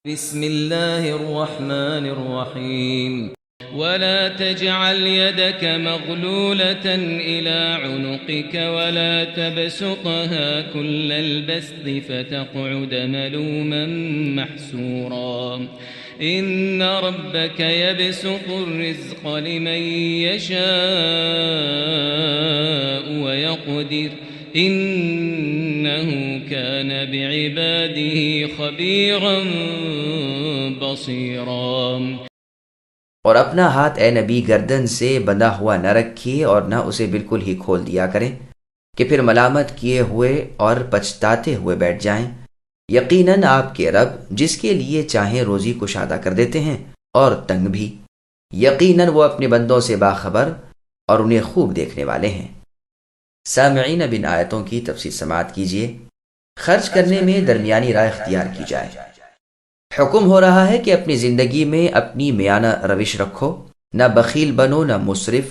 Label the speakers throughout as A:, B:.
A: بسم الله الرحمن الرحيم ولا تجعل يدك مغلولة إلى عنقك ولا تبسطها كل البسط فتقعد ملوما محسورا إن ربك يبسط الرزق لمن يشاء ويقدر إنه كان بعباده خبيرا بصيرا۔
B: اور اپنا ہاتھ اے نبی گردن سے بندھا ہوا نہ رکھیے اور نہ اسے بالکل ہی کھول دیا کریں کہ پھر ملامت کیے ہوئے اور پچھتاتے ہوئے بیٹھ جائیں۔ یقیناً آپ کے رب جس کے لیے چاہیں روزی کشادہ کر دیتے ہیں اور تنگ بھی، یقیناً وہ اپنے بندوں سے باخبر اور انہیں خوب دیکھنے والے ہیں۔ سامعین، اب ان آیتوں کی تفصیل سماعت کیجیے۔ خرچ کرنے میں درمیانی رائے اختیار کی جائے۔ حکم ہو رہا ہے کہ اپنی زندگی میں اپنی میانہ روش رکھو، نہ بخیل بنو نہ مصرف،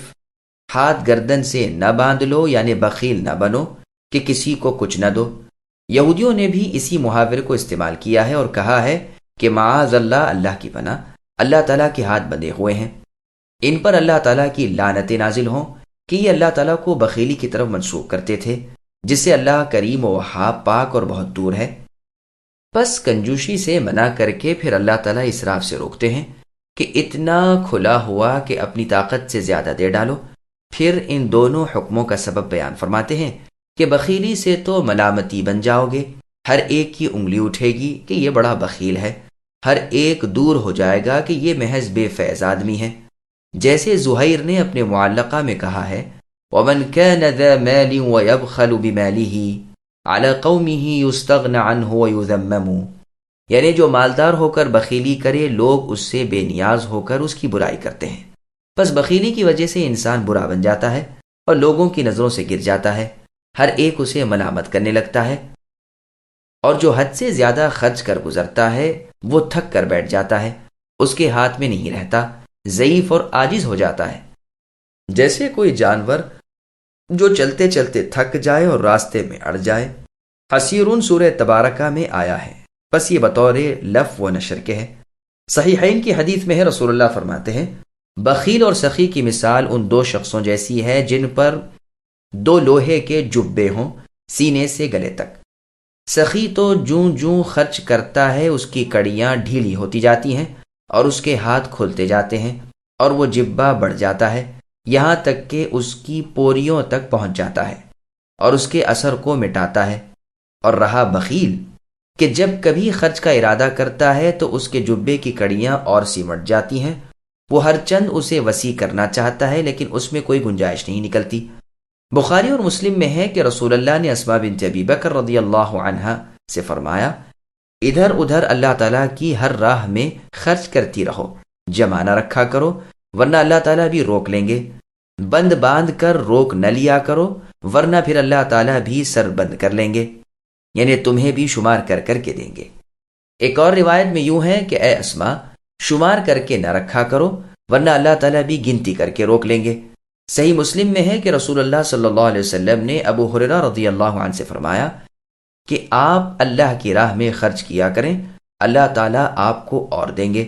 B: ہاتھ گردن سے نہ باندھ لو یعنی بخیل نہ بنو کہ کسی کو کچھ نہ دو۔ یہودیوں نے بھی اسی محاورے کو استعمال کیا ہے اور کہا ہے کہ معاذ اللہ، اللہ کی پناہ، اللہ تعالیٰ کے ہاتھ بندھے ہوئے ہیں، ان پر اللہ تعالیٰ کی لعنتیں نازل ہوں کہ یہ اللہ تعالیٰ کو بخیلی کی طرف منسوخ کرتے تھے، جس سے اللہ کریم و وہاب، پاک اور بہت دور ہے۔ پس کنجوشی سے منع کر کے پھر اللہ تعالیٰ اسراف سے روکتے ہیں کہ اتنا کھلا ہوا کہ اپنی طاقت سے زیادہ دے ڈالو۔ پھر ان دونوں حکموں کا سبب بیان فرماتے ہیں کہ بخیلی سے تو ملامتی بن جاؤ گے، ہر ایک کی انگلی اٹھے گی کہ یہ بڑا بخیل ہے، ہر ایک دور ہو جائے گا کہ یہ محض بے فیض آدمی ہے۔ جیسے زہیر نے اپنے معلقہ میں کہا ہے، وَمَنْ كَانَ ذَا مَالٍ وَيَبْخَلُ بِمَالِهِ عَلَى قَوْمِهِ يُسْتَغْنَ عَنْهُ وَيُذَمَّمُ، یعنی جو مالدار ہو کر بخیلی کرے، لوگ اس سے بے نیاز ہو کر اس کی برائی کرتے ہیں۔ بس بخیلی کی وجہ سے انسان برا بن جاتا ہے اور لوگوں کی نظروں سے گر جاتا ہے، ہر ایک اسے ملامت کرنے لگتا ہے، اور جو حد سے زیادہ خرچ کر گزرتا ہے وہ تھک کر بیٹھ جاتا ہے، اس کے ہاتھ میں نہیں رہتا، ضعیف اور عاجز ہو جاتا ہے۔ جیسے کوئی جانور جو چلتے چلتے تھک جائے اور راستے میں اڑ جائے۔ حسیرون سورہ تبارکہ میں آیا ہے، بس یہ بطور لف و نشر کے ہے۔ صحیحین کی حدیث میں ہے، رسول اللہ فرماتے ہیں، بخیل اور سخی کی مثال ان دو شخصوں جیسی ہے جن پر دو لوہے کے جبے ہوں سینے سے گلے تک۔ سخی تو جوں جوں خرچ کرتا ہے اس کی کڑیاں ڈھیلی ہوتی جاتی ہیں اور اس کے ہاتھ کھلتے جاتے ہیں اور وہ جبہ بڑھ جاتا ہے یہاں تک کہ اس کی پوریوں تک پہنچ جاتا ہے اور اس کے اثر کو مٹاتا ہے۔ اور رہا بخیل کہ جب کبھی خرچ کا ارادہ کرتا ہے تو اس کے جبے کی کڑیاں اور سمٹ جاتی ہیں، وہ ہر چند اسے وسیع کرنا چاہتا ہے لیکن اس میں کوئی گنجائش نہیں نکلتی۔ بخاری اور مسلم میں ہے کہ رسول اللہ نے اسماء بنت ابی بکر رضی اللہ عنہا سے فرمایا، ادھر ادھر اللہ تعالیٰ کی ہر راہ میں خرچ کرتی رہو، جمع نہ رکھا کرو ورنہ اللہ تعالیٰ بھی روک لیں گے، بند باندھ کر روک نہ لیا کرو ورنہ پھر اللہ تعالیٰ بھی سر بند کر لیں گے، یعنی تمہیں بھی شمار کر کر کے دیں گے۔ ایک اور روایت میں یوں ہے کہ اے اسماء، شمار کر کے نہ رکھا کرو ورنہ اللہ تعالیٰ بھی گنتی کر کے روک لیں گے۔ صحیح مسلم میں ہے کہ رسول اللہ صلی اللہ علیہ وسلم نے ابو ہریرہ رضی اللہ عنہ سے فرمایا کہ آپ اللہ کی راہ میں خرچ کیا کریں، اللہ تعالیٰ آپ کو اور دیں گے۔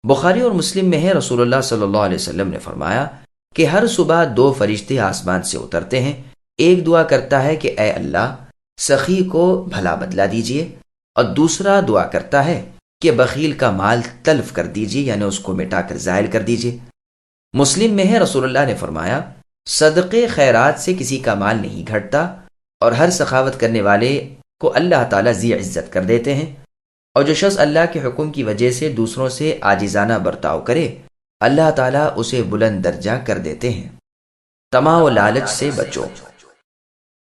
B: بخاری اور مسلم میں ہے، رسول اللہ صلی اللہ علیہ وسلم نے فرمایا کہ ہر صبح دو فرشتے آسمان سے اترتے ہیں، ایک دعا کرتا ہے کہ اے اللہ، سخی کو بھلا بدلہ دیجیے، اور دوسرا دعا کرتا ہے کہ بخیل کا مال تلف کر دیجیے، یعنی اس کو مٹا کر زائل کر دیجیے۔ مسلم میں ہے، رسول اللہ نے فرمایا، صدقے خیرات سے کسی کا مال نہیں گھٹتا اور ہر سخاوت کرنے والے کو اللہ تعالیٰ ذی عزت کر دیتے ہیں، اور جو شخص اللہ کے حکم کی وجہ سے دوسروں سے عاجزانہ برتاؤ کرے، اللہ تعالیٰ اسے بلند درجہ کر دیتے ہیں۔ طمع و لالچ سے بچو۔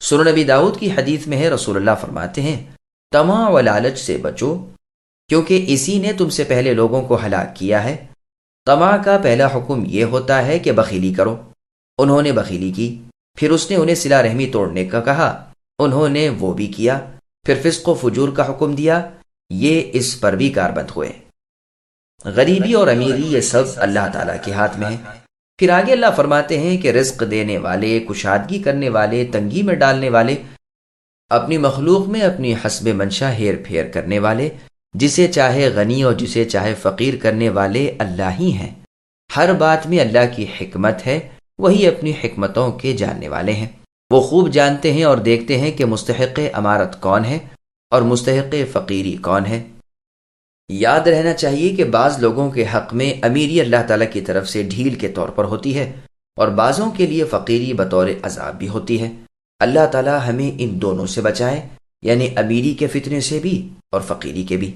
B: سنن نبی داؤد کی حدیث میں ہے، رسول اللہ فرماتے ہیں، طمع و لالچ سے بچو کیونکہ اسی نے تم سے پہلے لوگوں کو ہلاک کیا ہے۔ طمع کا پہلا حکم یہ ہوتا ہے کہ بخیلی کرو، انہوں نے بخیلی کی، پھر اس نے انہیں صلہ رحمی توڑنے کا کہا، انہوں نے وہ بھی کیا، پھر فسق و فجور کا حکم دیا، یہ اس پر بھی کاربند ہوئے۔ غریبی اور امیری یہ سب اللہ تعالیٰ کے ہاتھ میں ہے۔ پھر آگے اللہ فرماتے ہیں کہ رزق دینے والے، کشادگی کرنے والے، تنگی میں ڈالنے والے، اپنی مخلوق میں اپنی حسب منشا ہیر پھیر کرنے والے، جسے چاہے غنی اور جسے چاہے فقیر کرنے والے اللہ ہی ہیں۔ ہر بات میں اللہ کی حکمت ہے، وہی اپنی حکمتوں کے جاننے والے ہیں۔ وہ خوب جانتے ہیں اور دیکھتے ہیں کہ مستحق امارت کون ہے اور مستحق فقیری کون ہے۔ یاد رہنا چاہیے کہ بعض لوگوں کے حق میں امیری اللہ تعالیٰ کی طرف سے ڈھیل کے طور پر ہوتی ہے اور بعضوں کے لیے فقیری بطور عذاب بھی ہوتی ہے۔ اللہ تعالیٰ ہمیں ان دونوں سے بچائے، یعنی امیری کے فتنے سے بھی اور فقیری کے بھی۔